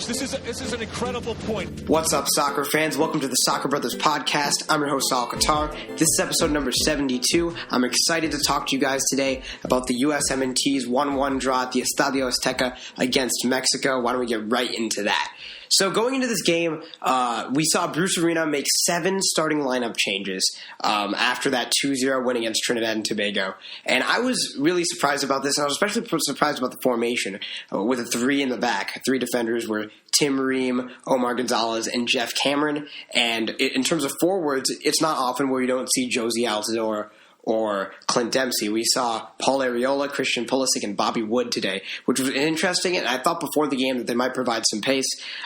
coach. This is an incredible point. What's up, soccer fans? Welcome to the Soccer Brothers Podcast. I'm your host, Sahil Qatar. This is episode number 72. I'm excited to talk to you guys today about the USMNT's 1-1 draw at the Stadio Azteca against Mexico. Why don't we get right into that? So going into this game, we saw Bruce Arena make 7 starting lineup changes after that 2-0 win against Trinidad and Tobago. And I was really surprised about this, and I was especially surprised about the formation with a 3 in the back. 3 defenders were Tim Ream, Omar Gonzalez, and Jeff Cameron. And in terms of forwards, it's not often where you don't see Josie Altidore or Clint Dempsey. We saw Paul Arriola, Christian Pulisic, and Bobby Wood today, which was interesting. And I thought before the game that they might provide some pace.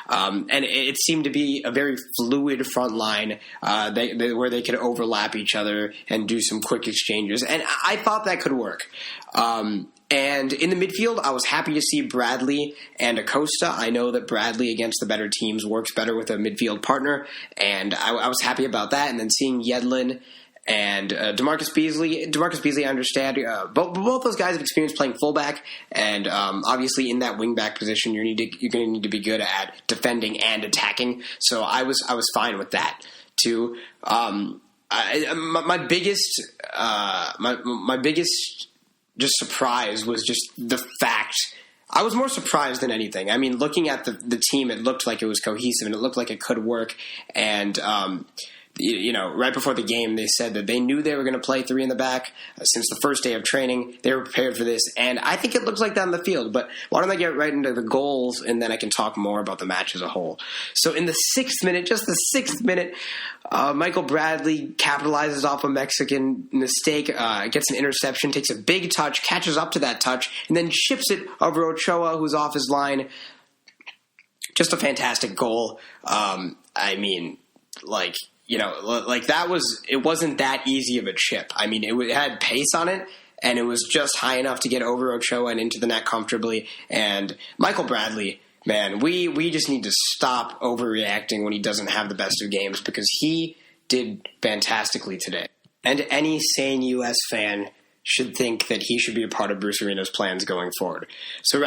And it seemed to be a very fluid front line where they could overlap each other and do some quick exchanges. And I thought that could work. And in the midfield, I was happy to see Bradley and Acosta. I know that Bradley against the better teams works better with a midfield partner, and I was happy about that. And then seeing Yedlin and DeMarcus Beasley, I understand. Both those guys have experience playing fullback, and obviously in that wingback position, you're going to need to be good at defending and attacking. So I was fine with that too. My biggest just surprise was just the fact. I was more surprised than anything. I mean, looking at the team, it looked like it was cohesive and it looked like it could work. And right before the game, they said that they knew they were going to play 3 in the back since the first day of training. They were prepared for this, and I think it looks like that on the field. But why don't I get right into the goals, and then I can talk more about the match as a whole. So in the 6th minute, just the 6th minute, Michael Bradley capitalizes off a Mexican mistake, gets an interception, takes a big touch, catches up to that touch, and then ships it over Ochoa, who's off his line. Just a fantastic goal. It wasn't that easy of a chip. I mean, it had pace on it, and it was just high enough to get over Ochoa and into the net comfortably. And Michael Bradley, man, we just need to stop overreacting when he doesn't have the best of games, because he did fantastically today. And any sane U.S. fan should think that he should be a part of Bruce Arena's plans going forward. So,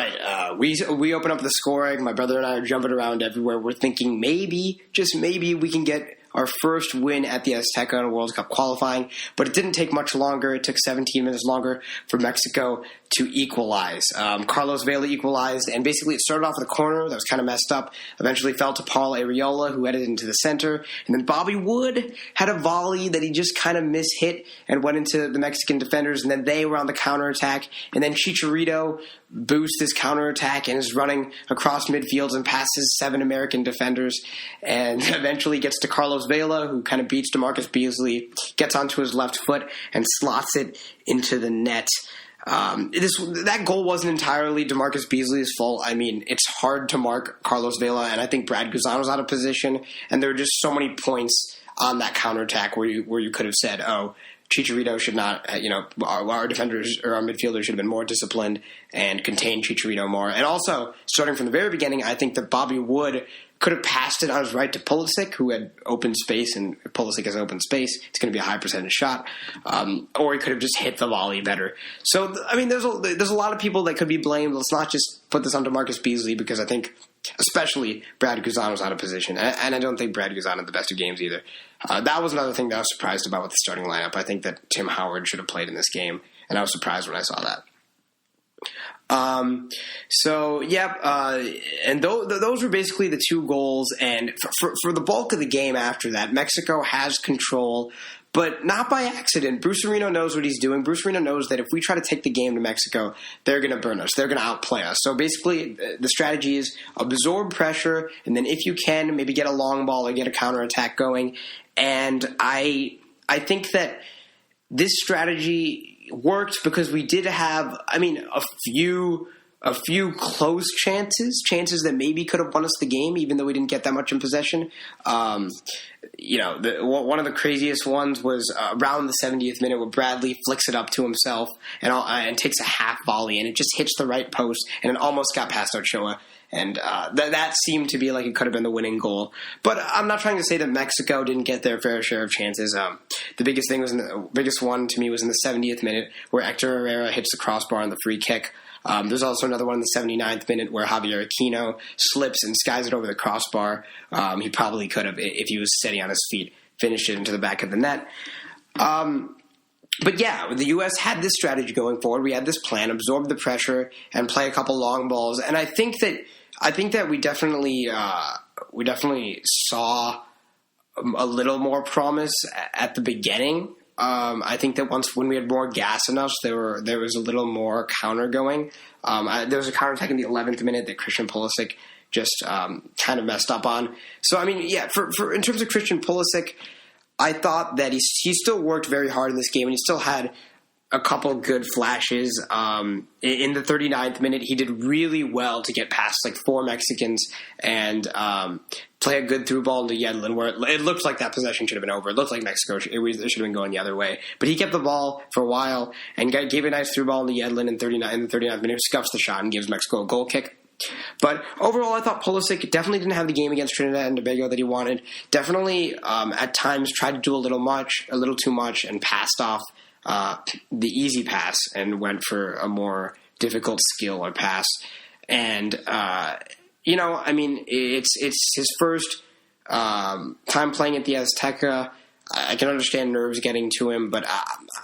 we open up the scoring. My brother and I are jumping around everywhere. We're thinking maybe, just maybe, we can get our first win at the Azteca in World Cup qualifying, but it didn't take much longer. It took 17 minutes longer for Mexico to equalize. Carlos Vela equalized, and basically it started off with a corner that was kind of messed up, eventually fell to Paul Arriola, who headed into the center, and then Bobby Wood had a volley that he just kind of mishit and went into the Mexican defenders, and then they were on the counterattack, and then Chicharito boosts his counterattack and is running across midfields and passes 7 American defenders, and eventually gets to Carlos Vela, who kind of beats DeMarcus Beasley, gets onto his left foot and slots it into the net. That goal wasn't entirely DeMarcus Beasley's fault. I mean, it's hard to mark Carlos Vela, and I think Brad Guzano's out of position, and there are just so many points on that counterattack where you could have said, oh, Chicharito should not, our defenders or our midfielders should have been more disciplined and contained Chicharito more. And also, starting from the very beginning, I think that Bobby Wood could have passed it on his right to Pulisic, who had open space, and if Pulisic has open space, it's going to be a high percentage shot. Or he could have just hit the volley better. So, I mean, there's a lot of people that could be blamed. Let's not just put this on DeMarcus Beasley, because I think especially Brad Guzano's out of position. And I don't think Brad Guzano had the best of games either. That was another thing that I was surprised about with the starting lineup. I think that Tim Howard should have played in this game, and I was surprised when I saw that. And those were basically the 2 goals. And for the bulk of the game after that, Mexico has control, but not by accident. Bruce Arena knows what he's doing. Bruce Arena knows that if we try to take the game to Mexico, they're going to burn us. They're going to outplay us. So basically, the strategy is absorb pressure, and then if you can, maybe get a long ball or get a counterattack going. And I think that this strategy worked because we did have, a few close chances that maybe could have won us the game, even though we didn't get that much in possession. One of the craziest ones was around the 70th minute where Bradley flicks it up to himself and takes a half volley, and it just hits the right post, and it almost got past Ochoa. And that seemed to be like it could have been the winning goal. But I'm not trying to say that Mexico didn't get their fair share of chances. The biggest one to me was in the 70th minute where Hector Herrera hits the crossbar on the free kick. There's also another one in the 79th minute where Javier Aquino slips and skies it over the crossbar. He probably could have, if he was steady on his feet, finished it into the back of the net. But yeah, the U.S. had this strategy going forward. We had this plan, absorb the pressure, and play a couple long balls. And I think that we definitely saw a little more promise at the beginning. I think that when we had more gas in us, there was a little more counter going. There was a counterattack in the 11th minute that Christian Pulisic just kind of messed up on. So I mean, yeah, for in terms of Christian Pulisic, I thought that he still worked very hard in this game, and he still had a couple good flashes. In the 39th minute, he did really well to get past like 4 Mexicans and play a good through ball to Yedlin, where it looked like that possession should have been over. It looked like Mexico should have been going the other way. But he kept the ball for a while and gave a nice through ball to Yedlin in the 39th minute, scuffs the shot and gives Mexico a goal kick. But overall, I thought Pulisic definitely didn't have the game against Trinidad and Tobago that he wanted. Definitely, at times, tried to do a little too much, and passed off the easy pass and went for a more difficult skill or pass. And I mean, it's his first time playing at the Azteca. I can understand nerves getting to him, but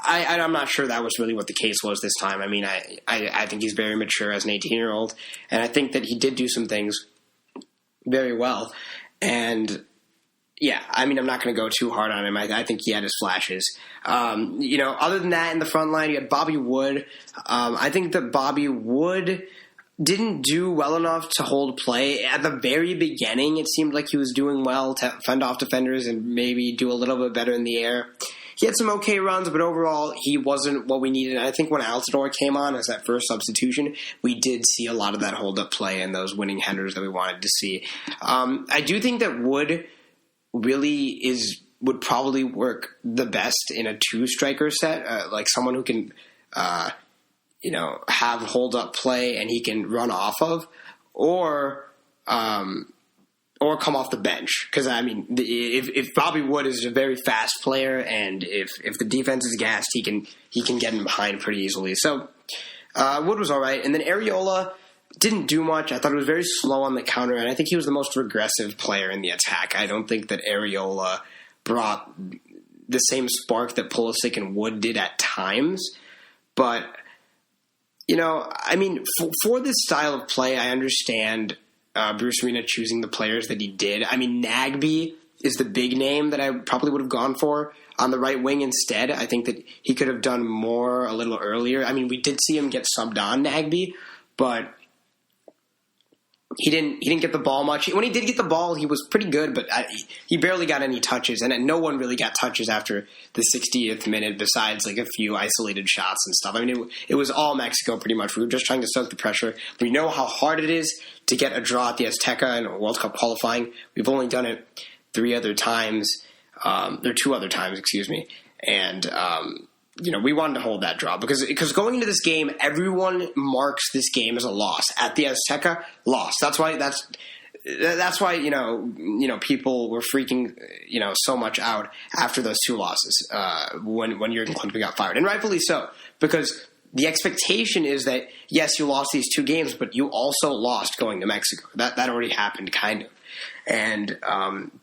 I'm not sure that was really what the case was this time. I mean, I think he's very mature as an 18-year-old, and I think that he did do some things very well. And yeah, I mean, I'm not going to go too hard on him. I think he had his flashes. Other than that, in the front line, you had Bobby Wood. I think that Bobby Wood didn't do well enough to hold play. At the very beginning, it seemed like he was doing well to fend off defenders and maybe do a little bit better in the air. He had some okay runs, but overall, he wasn't what we needed. And I think when Altidore came on as that first substitution, we did see a lot of that hold-up play and those winning headers that we wanted to see. I do think that Wood really would probably work the best in a 2-striker set, like someone who can have hold up play and he can run off of, or come off the bench. Because I mean, if Bobby Wood is a very fast player, and if the defense is gassed, he can get in behind pretty easily. So Wood was all right, and then Areola didn't do much. I thought it was very slow on the counter, and I think he was the most regressive player in the attack. I don't think that Areola brought the same spark that Pulisic and Wood did at times, but I mean, for this style of play, I understand Bruce Arena choosing the players that he did. I mean, Nagby is the big name that I probably would have gone for on the right wing instead. I think that he could have done more a little earlier. I mean, we did see him get subbed on Nagby, but he didn't get the ball much. When he did get the ball, he was pretty good, but he barely got any touches, and no one really got touches after the 60th minute besides like a few isolated shots and stuff. I mean, it was all Mexico pretty much. We were just trying to soak the pressure. We know how hard it is to get a draw at the Azteca in World Cup qualifying. We've only done it 2 other times, excuse me, and we wanted to hold that draw because going into this game, everyone marks this game as a loss. At the Azteca, loss. That's why people were freaking so much out after those 2 losses when Jurgen Klinsmann got fired, and rightfully so, because the expectation is that yes, you lost these 2 games, but you also lost going to Mexico. That already happened, kind of, and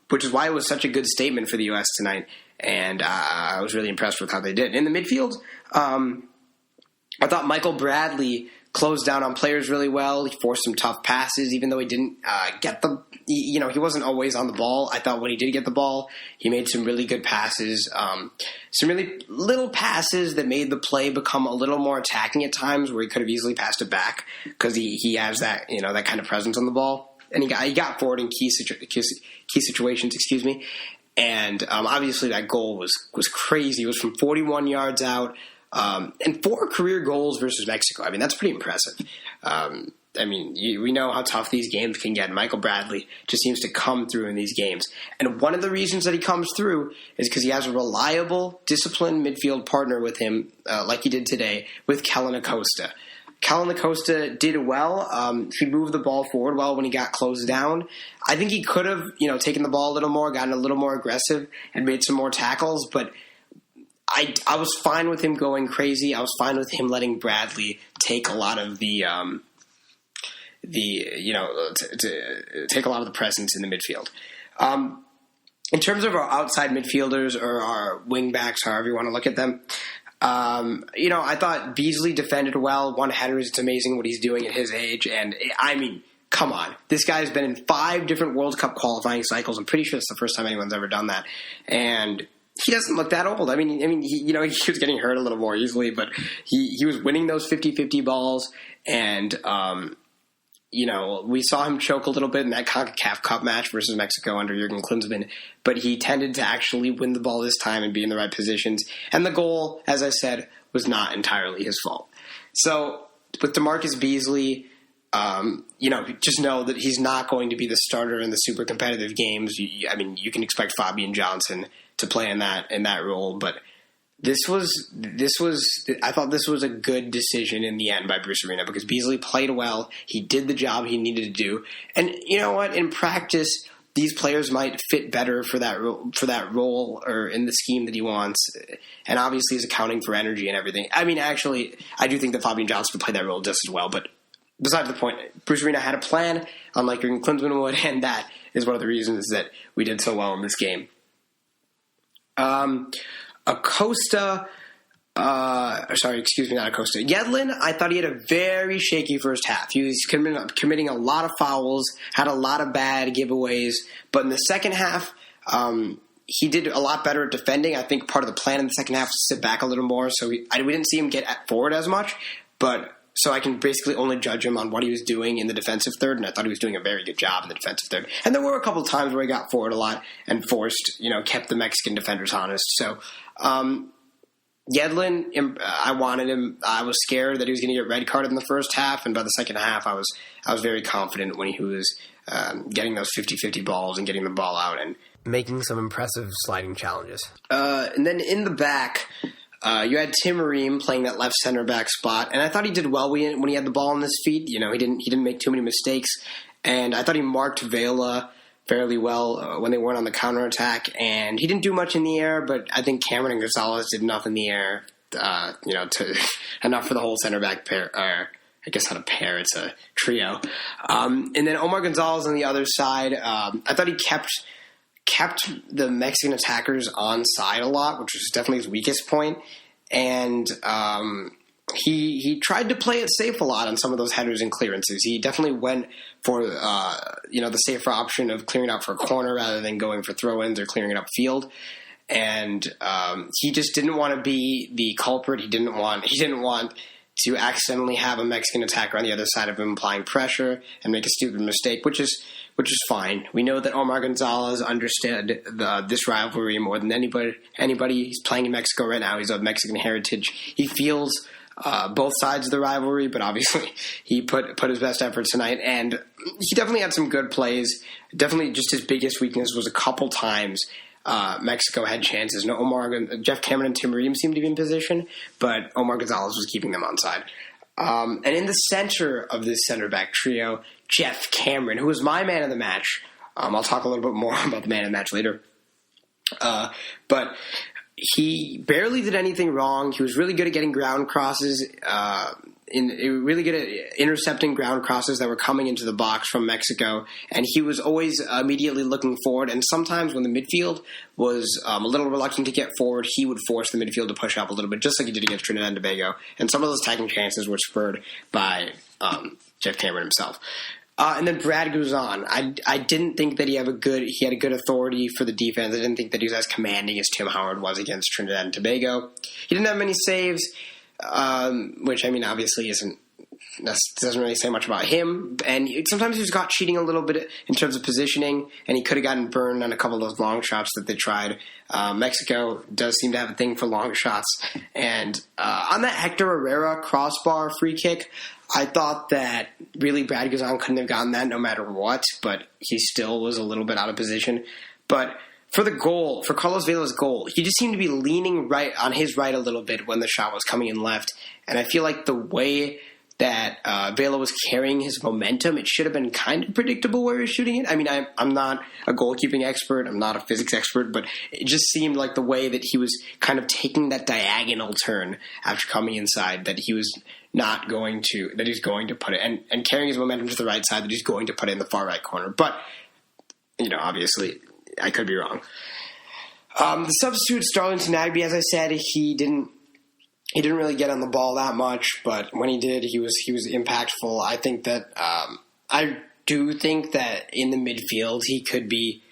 which is why it was such a good statement for the U.S. tonight. And I was really impressed with how they did. In the midfield, I thought Michael Bradley closed down on players really well. He forced some tough passes, even though he didn't get the – he wasn't always on the ball. I thought when he did get the ball, he made some really good passes, some really little passes that made the play become a little more attacking at times where he could have easily passed it back because he has that, that kind of presence on the ball. And he got forward in key situations, excuse me. And obviously that goal was crazy. It was from 41 yards out, and 4 career goals versus Mexico. I mean, that's pretty impressive. We know how tough these games can get. Michael Bradley just seems to come through in these games. And one of the reasons that he comes through is because he has a reliable, disciplined midfield partner with him, like he did today, with Kellen Acosta. Callan Acosta did well. He moved the ball forward well when he got closed down. I think he could have, taken the ball a little more, gotten a little more aggressive, and made some more tackles. But I was fine with him going crazy. I was fine with him letting Bradley take a lot of take a lot of the presence in the midfield. In terms of our outside midfielders or our wing backs, however you want to look at them, I thought Beasley defended well, won headers. It's amazing what he's doing at his age. And, come on. This guy's been in 5 different World Cup qualifying cycles. I'm pretty sure it's the first time anyone's ever done that. And he doesn't look that old. He was getting hurt a little more easily, but he was winning those 50-50 balls. And, we saw him choke a little bit in that CONCACAF Cup match versus Mexico under Jurgen Klinsmann, but he tended to actually win the ball this time and be in the right positions. And the goal, as I said, was not entirely his fault. So with DeMarcus Beasley, just know that he's not going to be the starter in the super competitive games. You can expect Fabian Johnson to play in that role, but I thought this was a good decision in the end by Bruce Arena because Beasley played well. He did the job he needed to do. And you know what? In practice, these players might fit better for that role or in the scheme that he wants. And obviously he's accounting for energy and everything. I do think that Fabian Johnson would play that role just as well. But besides the point, Bruce Arena had a plan, unlike Jurgen Klinsmann would, and that is one of the reasons that we did so well in this game. Acosta, not Acosta. Yedlin, I thought he had a very shaky first half. He was committing a lot of fouls, had a lot of bad giveaways, but in the second half, he did a lot better at defending. I think part of the plan in the second half was to sit back a little more, so we didn't see him get forward as much, but so I can basically only judge him on what he was doing in the defensive third, and I thought he was doing a very good job in the defensive third. And there were a couple of times where he got forward a lot and kept the Mexican defenders honest. So, Yedlin, I wanted him. I was scared that he was going to get red carded in the first half, and by the second half, I was very confident when he was getting those 50-50 balls and getting the ball out and making some impressive sliding challenges. And then in the back, you had Tim Ream playing that left center back spot, and I thought he did well when he had the ball on his feet. He didn't make too many mistakes, and I thought he marked Vela fairly well when they weren't on the counterattack, and he didn't do much in the air, but I think Cameron and Gonzalez did enough in the air, enough for the whole center back pair, or I guess not a pair, it's a trio. And then Omar Gonzalez on the other side, I thought he kept the Mexican attackers on side a lot, which was definitely his weakest point, and he tried to play it safe a lot on some of those headers and clearances. He definitely went for the safer option of clearing out for a corner rather than going for throw-ins or clearing it upfield. And he just didn't want to be the culprit. He didn't want to accidentally have a Mexican attacker on the other side of him applying pressure and make a stupid mistake, which is fine. We know that Omar Gonzalez understood this rivalry more than anybody. He's playing in Mexico right now. He's of Mexican heritage. He feels both sides of the rivalry, but obviously he put his best effort tonight, and he definitely had some good plays. Definitely just his biggest weakness was a couple times Mexico had chances. Jeff Cameron and Tim Ream seemed to be in position, but Omar Gonzalez was keeping them onside. And in the center of this center back trio, Jeff Cameron, who was my man of the match. I'll talk a little bit more about the man of the match later. But he barely did anything wrong. He was really good at getting ground crosses, really good at intercepting ground crosses that were coming into the box from Mexico. And he was always immediately looking forward. And sometimes when the midfield was a little reluctant to get forward, he would force the midfield to push up a little bit, just like he did against Trinidad and Tobago. And some of those attacking chances were spurred by Jeff Cameron himself. And then Brad Guzan. I didn't think that he had a good authority for the defense. I didn't think that he was as commanding as Tim Howard was against Trinidad and Tobago. He didn't have many saves, which obviously doesn't really say much about him. And sometimes he was caught cheating a little bit in terms of positioning, and he could have gotten burned on a couple of those long shots that they tried. Mexico does seem to have a thing for long shots. And on that Hector Herrera crossbar free kick, I thought that really Brad Guzan couldn't have gotten that no matter what, but he still was a little bit out of position. But for the goal, for Carlos Vela's goal, he just seemed to be leaning right on his right a little bit when the shot was coming in left. And I feel like the way that Vela was carrying his momentum. It should have been kind of predictable where he was shooting it. I mean, I'm not a goalkeeping expert. I'm not a physics expert, but it just seemed like the way that he was kind of taking that diagonal turn after coming inside, that he was not going to, that he's going to put it, and carrying his momentum to the right side, that he's going to put it in the far right corner. But, obviously, I could be wrong. The substitute, Darlington Nagbe, as I said, he didn't really get on the ball that much, but when he did, he was impactful. I think that I do think that in the midfield he could be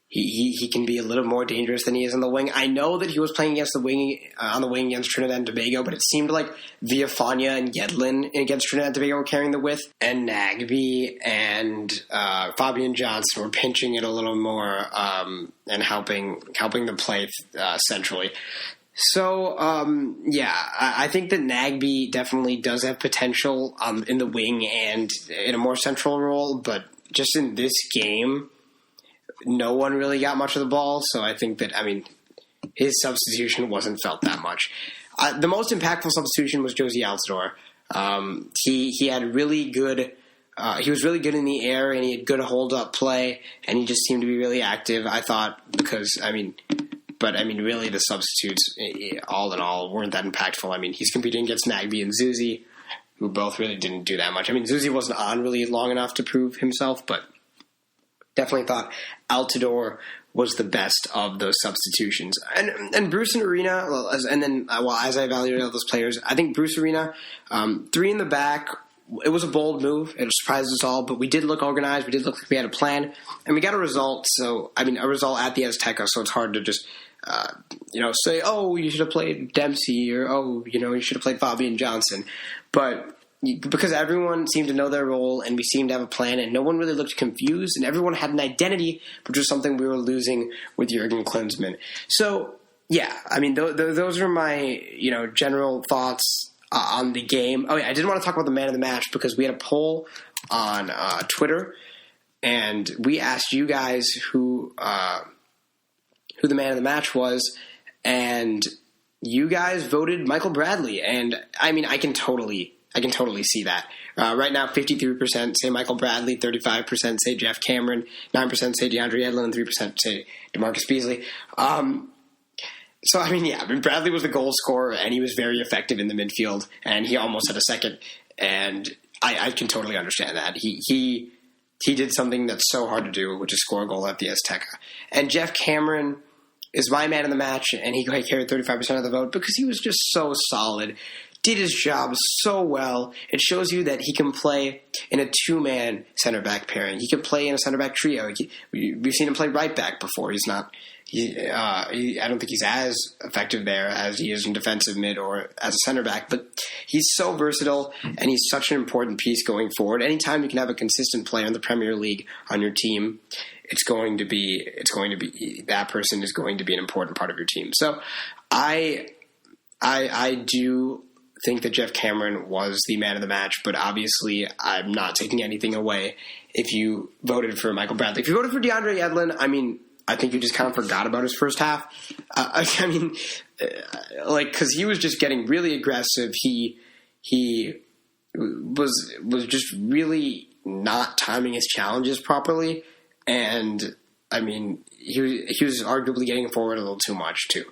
he can be a little more dangerous than he is on the wing. I know that he was playing against on the wing against Trinidad and Tobago, but it seemed like Villafana and Yedlin against Trinidad and Tobago were carrying the width, and Nagbe and Fabian Johnson were pinching it a little more and helping the play centrally. So, I think that Nagbe definitely does have potential in the wing and in a more central role, but just in this game, no one really got much of the ball, so I think that, his substitution wasn't felt that much. The most impactful substitution was Josie Altidore. He had really good... he was really good in the air, and he had good hold-up play, and he just seemed to be really active, I thought, because, really the substitutes, all in all, weren't that impactful. He's competing against Nagbe and Zuzi, who both really didn't do that much. Zuzi wasn't on really long enough to prove himself, but definitely thought Altidore was the best of those substitutions. And Bruce and Arena, as I evaluated all those players, I think Bruce Arena, 3 in the back, it was a bold move. It surprised us all, but we did look organized. We did look like we had a plan, and we got a result. So, a result at the Azteca, so it's hard to just, say, oh, you should have played Dempsey, or, oh, you should have played Fabian Johnson. But because everyone seemed to know their role, and we seemed to have a plan, and no one really looked confused, and everyone had an identity, which was something we were losing with Jurgen Klinsmann. So, those are my, general thoughts on the game. Oh, yeah, I did want to talk about the man of the match, because we had a poll on Twitter, and we asked you guys who the man of the match was, and you guys voted Michael Bradley, and I can totally see that. Right now, 53% say Michael Bradley, 35% say Jeff Cameron, 9% say DeAndre Yedlin, and 3% say DeMarcus Beasley. Bradley was the goal scorer, and he was very effective in the midfield, and he almost had a second, and I can totally understand that. He did something that's so hard to do, which is score a goal at the Azteca. And Jeff Cameron is my man of the match, and he carried 35% of the vote because he was just so solid, did his job so well. It shows you that he can play in a 2-man center back pairing. He can play in a center back trio. We've seen him play right back before. He's not. I don't think he's as effective there as he is in defensive mid or as a center back, but he's so versatile, and he's such an important piece going forward. Anytime you can have a consistent player in the Premier League on your team, it's going to be that person is going to be an important part of your team. So I do think that Jeff Cameron was the man of the match, but obviously I'm not taking anything away if you voted for Michael Bradley. If you voted for DeAndre Yedlin, I think you just kind of forgot about his first half. Because he was just getting really aggressive. He was just really not timing his challenges properly, and he was arguably getting forward a little too much too.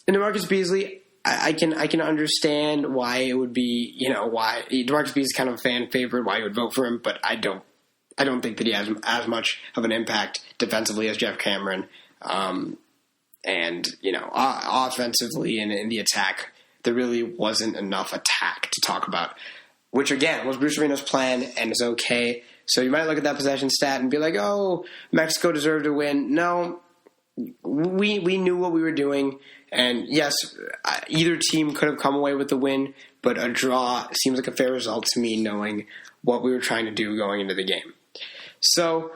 And DeMarcus Beasley, I can understand why it would be, why DeMarcus Beasley is kind of a fan favorite, why you would vote for him, but I don't think that he has as much of an impact defensively as Jeff Cameron. Offensively and in the attack, there really wasn't enough attack to talk about, which again was Bruce Arena's plan and is okay. So you might look at that possession stat and be like, oh, Mexico deserved to win. No, we knew what we were doing. And yes, either team could have come away with the win, but a draw seems like a fair result to me, knowing what we were trying to do going into the game. So,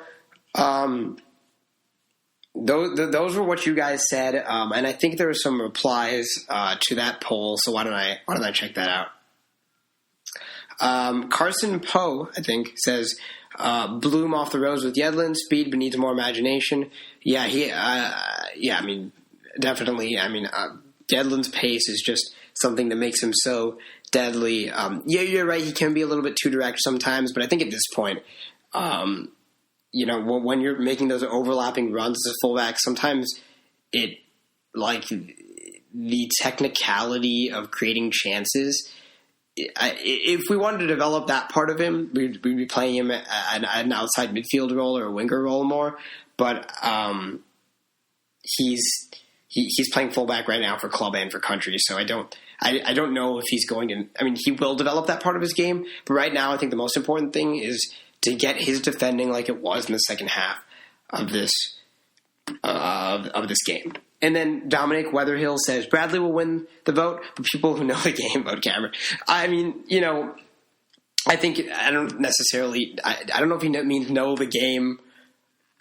those were what you guys said, and I think there were some replies to that poll. So why don't I check that out? Carson Poe, I think, says bloom off the rose with Yedlin, speed but needs more imagination. Yeah, definitely. Yedlin's pace is just something that makes him so deadly. Yeah, you're right. He can be a little bit too direct sometimes, but I think at this point, when you're making those overlapping runs as a fullback, sometimes the technicality of creating chances. If we wanted to develop that part of him, we'd be playing him at an outside midfield role or a winger role more. But he's playing fullback right now for club and for country, so I don't know if he's going to. I mean, he will develop that part of his game, but right now I think the most important thing is to get his defending like it was in the second half of this game. And then Dominic Weatherhill says Bradley will win the vote, but people who know the game vote Cameron. I mean, I think I don't know if he means know the game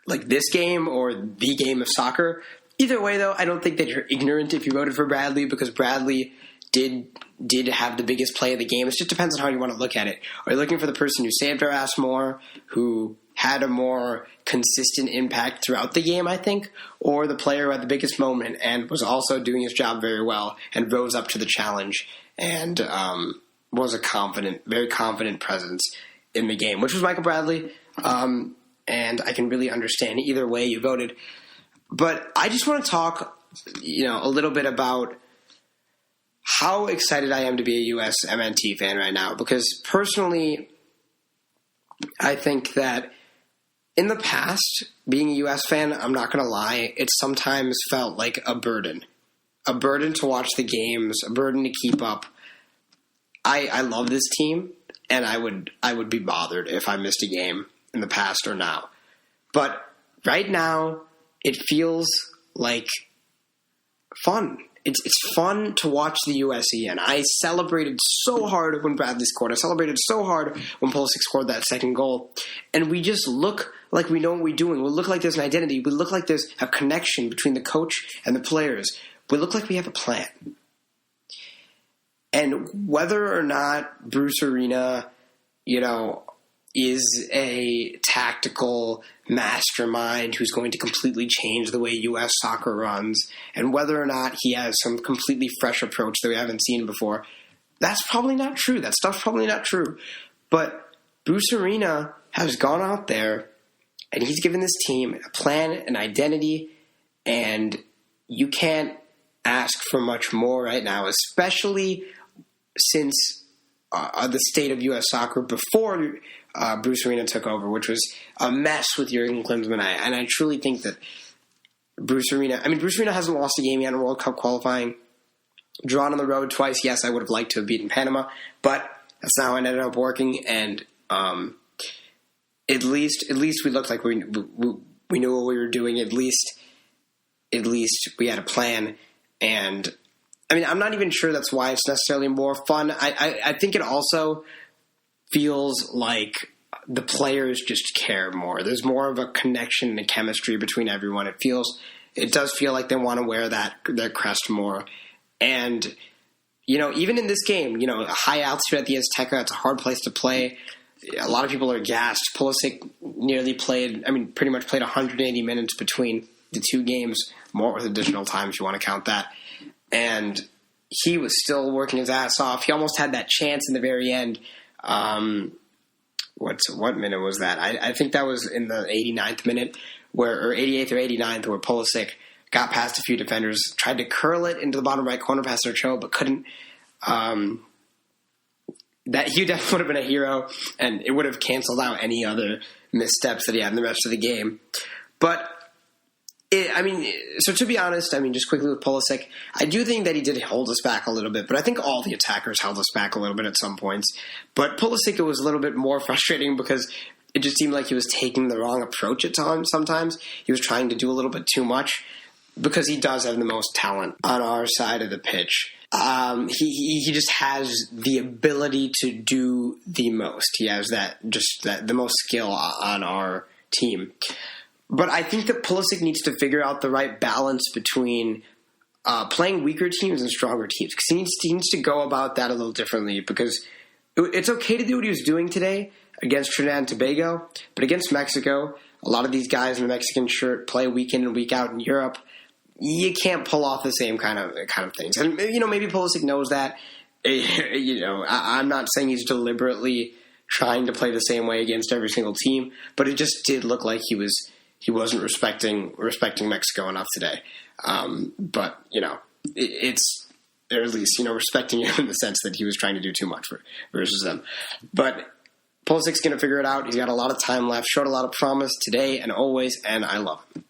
like this game or the game of soccer. Either way, though, I don't think that you're ignorant if you voted for Bradley, because Bradley did have the biggest play of the game. It just depends on how you want to look at it. Are you looking for the person who saved our ass more, who had a more consistent impact throughout the game, I think, or the player who had the biggest moment and was also doing his job very well and rose up to the challenge and was a very confident presence in the game, which was Michael Bradley. And I can really understand either way you voted. But I just want to talk, a little bit about how excited I am to be a USMNT fan right now, because personally, I think that in the past, being a U.S. fan, I'm not going to lie, it sometimes felt like a burden to watch the games, a burden to keep up. I love this team, and I would be bothered if I missed a game in the past or now. But right now, it feels like fun. It's fun to watch the USEN. I celebrated so hard when Bradley scored. I celebrated so hard when Pulisic scored that second goal. And we just look like we know what we're doing. We look like there's an identity. We look like there's a connection between the coach and the players. We look like we have a plan. And whether or not Bruce Arena, is a tactical mastermind who's going to completely change the way U.S. soccer runs, and whether or not he has some completely fresh approach that we haven't seen before, that's probably not true. That stuff's probably not true. But Bruce Arena has gone out there, and he's given this team a plan, an identity, and you can't ask for much more right now, especially since the state of U.S. soccer before Bruce Arena took over, which was a mess with Jurgen Klinsmann. And I truly think that Bruce Arena hasn't lost a game yet in World Cup qualifying. Drawn on the road twice. Yes, I would have liked to have beaten Panama, but that's not how it ended up working. And at least we looked like we knew what we were doing. At least we had a plan. And I mean, I'm not even sure that's why it's necessarily more fun. I think it also feels like the players just care more. There's more of a connection and a chemistry between everyone. It does feel like they want to wear their crest more. And, even in this game, a high altitude at the Azteca, it's a hard place to play. A lot of people are gassed. Pulisic pretty much played 180 minutes between the two games, more with additional time if you want to count that. And he was still working his ass off. He almost had that chance in the very end. What minute was that? I think that was in the 89th minute, or 88th or 89th, where Pulisic got past a few defenders, tried to curl it into the bottom right corner past Ochoa, but couldn't. That he definitely would have been a hero, and it would have canceled out any other missteps that he had in the rest of the game. But so to be honest, just quickly with Pulisic, I do think that he did hold us back a little bit, but I think all the attackers held us back a little bit at some points. But Pulisic, it was a little bit more frustrating because it just seemed like he was taking the wrong approach at times. Sometimes he was trying to do a little bit too much because he does have the most talent on our side of the pitch. He just has the ability to do the most. He has the most skill on our team. But I think that Pulisic needs to figure out the right balance between playing weaker teams and stronger teams. Because he needs to go about that a little differently. Because it's okay to do what he was doing today against Trinidad and Tobago, but against Mexico, a lot of these guys in the Mexican shirt play week in and week out in Europe. You can't pull off the same kind of things. And maybe Pulisic knows that, I'm not saying he's deliberately trying to play the same way against every single team, but it just did look like he wasn't respecting Mexico enough today. But it's, or at least respecting him in the sense that he was trying to do too much versus them. But Pulisic's going to figure it out. He's got a lot of time left. Showed a lot of promise today and always, and I love him.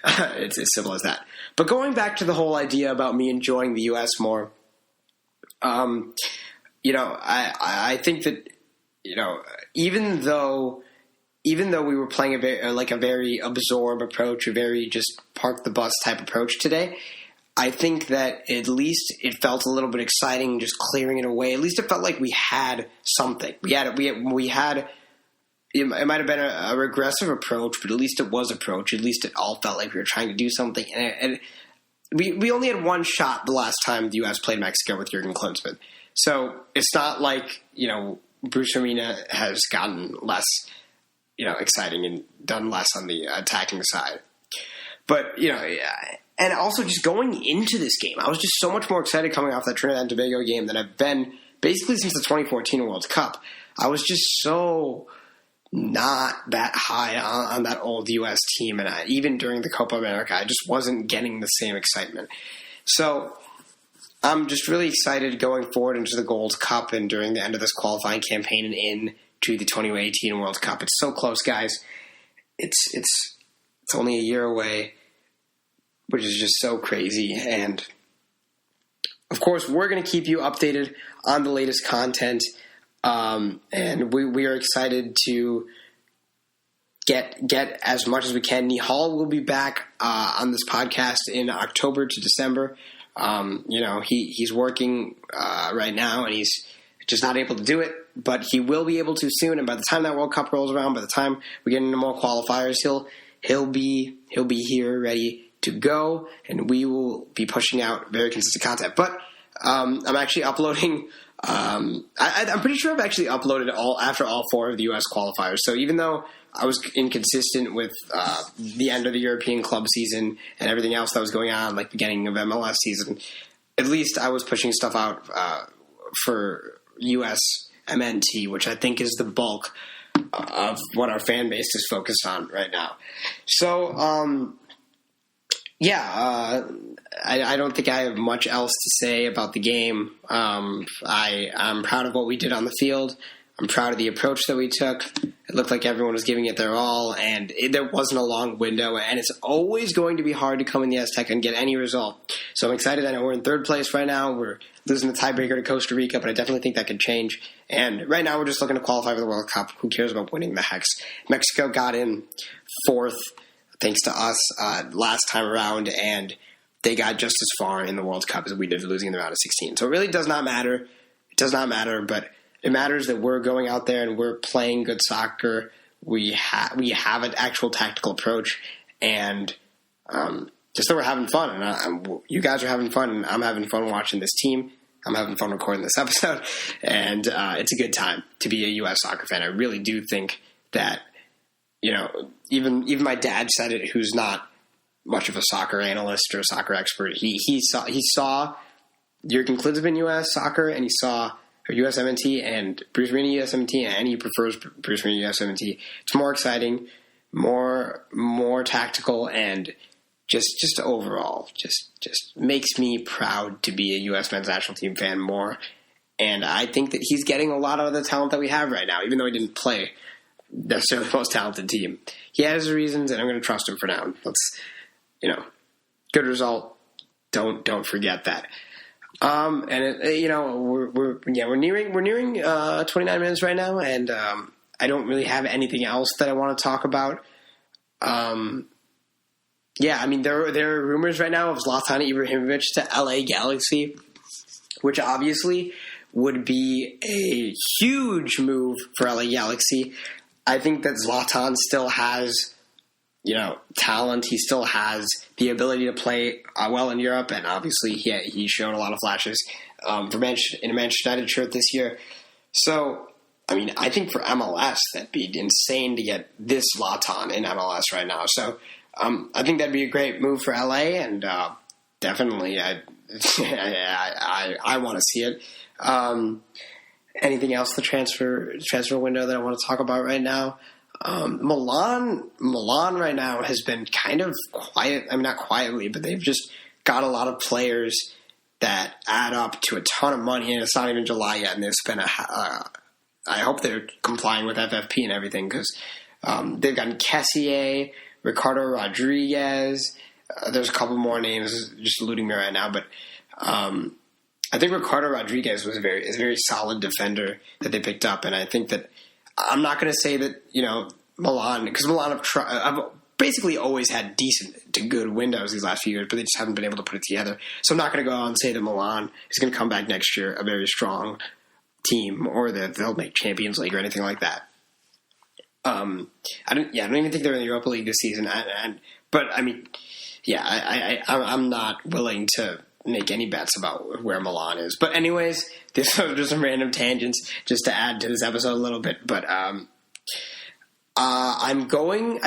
It's as simple as that. But going back to the whole idea about me enjoying the U.S. more, I think that even though we were playing a very absorb approach, a very just park the bus type approach today, I think that at least it felt a little bit exciting just clearing it away. At least it felt like we had something. We had it might have been a regressive approach, but at least it was approach. At least it all felt like we were trying to do something. And we only had one shot the last time the U.S. played Mexico with Jurgen Klinsmann. So it's not like, Bruce Arena has gotten less, exciting and done less on the attacking side. But, and also just going into this game, I was just so much more excited coming off that Trinidad and Tobago game than I've been basically since the 2014 World Cup. I was just so not that high on that old U.S. team, and even during the Copa America, I just wasn't getting the same excitement. So I'm just really excited going forward into the Gold Cup and during the end of this qualifying campaign and into the 2018 World Cup. It's so close, guys. It's only a year away, which is just so crazy. And of course, we're going to keep you updated on the latest content. And we are excited to get as much as we can. Nihal will be back on this podcast in October to December. He's working right now, and he's just not able to do it, but he will be able to soon. And by the time that World Cup rolls around, by the time we get into more qualifiers, he'll be here ready to go, and we will be pushing out very consistent content. But I'm actually uploading. I'm pretty sure I've actually uploaded after all 4 of the U.S. qualifiers. So even though I was inconsistent with the end of the European club season and everything else that was going on, like beginning of MLS season, at least I was pushing stuff out for USMNT, which I think is the bulk of what our fan base is focused on right now. So, I don't think I have much else to say about the game. I'm proud of what we did on the field. I'm proud of the approach that we took. It looked like everyone was giving it their all, and there wasn't a long window, and it's always going to be hard to come in the Azteca and get any result. So I'm excited. I know we're in 3rd place right now. We're losing the tiebreaker to Costa Rica, but I definitely think that could change. And right now we're just looking to qualify for the World Cup. Who cares about winning the Hex? Mexico got in 4th, thanks to us, last time around, and they got just as far in the World Cup as we did, losing in the round of 16. So it really does not matter. It does not matter, but it matters that we're going out there and we're playing good soccer. We have an actual tactical approach, and just that we're having fun. And you guys are having fun, and I'm having fun watching this team. I'm having fun recording this episode, and it's a good time to be a U.S. soccer fan. I really do think that, even my dad said it, who's not much of a soccer analyst or a soccer expert. He saw Jurgen Klinsmann U.S. soccer, and he saw USMNT and Bruce Arena USMNT, and he prefers Bruce Arena USMNT. It's more exciting, more tactical, and just overall just makes me proud to be a U.S. men's national team fan more. And I think that he's getting a lot of the talent that we have right now, even though he didn't play necessarily the most talented team. He has his reasons, and I'm going to trust him for now. Let's, good result. Don't forget that. We're nearing 29 minutes right now, and I don't really have anything else that I want to talk about. There are rumors right now of Zlatan Ibrahimovic to LA Galaxy, which obviously would be a huge move for LA Galaxy. I think that Zlatan still has, talent. He still has the ability to play well in Europe, and obviously he showed a lot of flashes in a Manchester United shirt this year. So, I think for MLS, that'd be insane to get this Zlatan in MLS right now. So, I think that'd be a great move for LA, and definitely I want to see it. Anything else the transfer window that I want to talk about right now? Milan right now has been kind of quiet. I mean, not quietly, but they've just got a lot of players that add up to a ton of money, and it's not even July yet, and they've spent I hope they're complying with FFP and everything, because they've gotten Kessié, Ricardo Rodriguez. There's a couple more names just eluding me right now, but I think Ricardo Rodriguez is a very solid defender that they picked up, and I think that I'm not going to say that Milan, because Milan have basically always had decent to good windows these last few years, but they just haven't been able to put it together. So I'm not going to go out and say that Milan is going to come back next year a very strong team, or that they'll make Champions League or anything like that. I don't even think they're in the Europa League this season. But I mean, I'm not willing to make any bets about where Milan is. But anyways, these are just some random tangents just to add to this episode a little bit. But I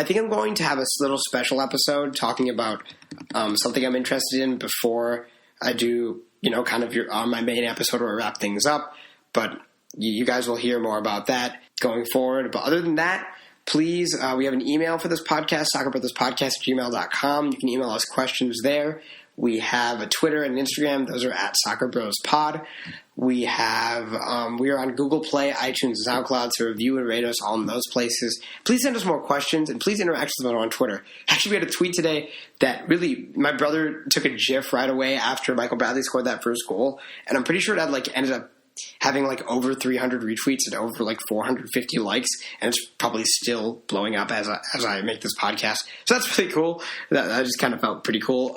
think I'm going to have a little special episode talking about something I'm interested in before I do, kind of on my main episode where I wrap things up. But you guys will hear more about that going forward. But other than that, please, we have an email for this podcast, SoccerBrothersPodcast@gmail.com. You can email us questions there. We have a Twitter and Instagram. Those are at SoccerBrosPod. We are on Google Play, iTunes, and SoundCloud, so review and rate us all in those places. Please send us more questions, and please interact with us on Twitter. Actually, we had a tweet today that really, my brother took a GIF right away after Michael Bradley scored that first goal, and I'm pretty sure that ended up having over 300 retweets and over 450 likes, and it's probably still blowing up as I make this podcast. So that's really cool. That just kind of felt pretty cool.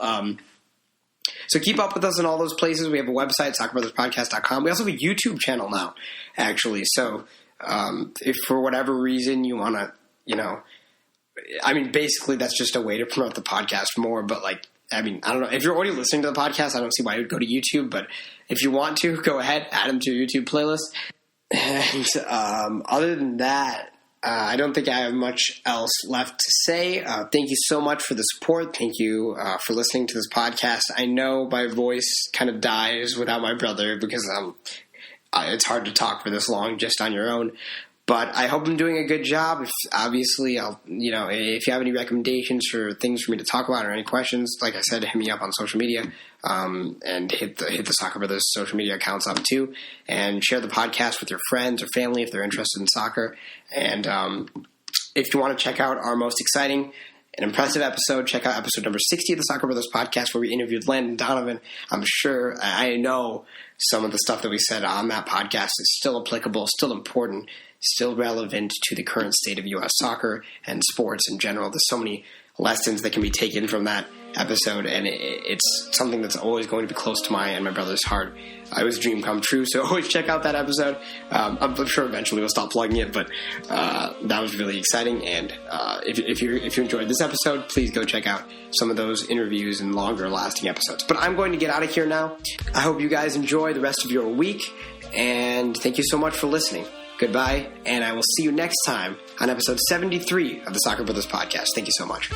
So keep up with us in all those places. We have a website, SoccerBrothersPodcast.com. We also have a YouTube channel now, actually. So if for whatever reason you want to, basically that's just a way to promote the podcast more. But I don't know. If you're already listening to the podcast, I don't see why you would go to YouTube. But if you want to, go ahead, add them to your YouTube playlist. And other than that, I don't think I have much else left to say. Thank you so much for the support. Thank you for listening to this podcast. I know my voice kind of dies without my brother because it's hard to talk for this long just on your own. But I hope I'm doing a good job. Obviously, if you have any recommendations for things for me to talk about or any questions, like I said, hit me up on social media, and hit the Soccer Brothers social media accounts up too, and share the podcast with your friends or family if they're interested in soccer. And if you want to check out our most exciting and impressive episode, check out episode number 60 of the Soccer Brothers Podcast, where we interviewed Landon Donovan. I know some of the stuff that we said on that podcast is still applicable, still important, still relevant to the current state of U.S. soccer and sports in general. There's so many lessons that can be taken from that episode, and it's something that's always going to be close to my and my brother's heart. It was a dream come true, so always check out that episode. I'm sure eventually we'll stop plugging it, but that was really exciting. And if you enjoyed this episode, please go check out some of those interviews and longer lasting episodes. But I'm going to get out of here now. I hope you guys enjoy the rest of your week, and thank you so much for listening. Goodbye, and I will see you next time on episode 73 of the Soccer Brothers Podcast. Thank you so much.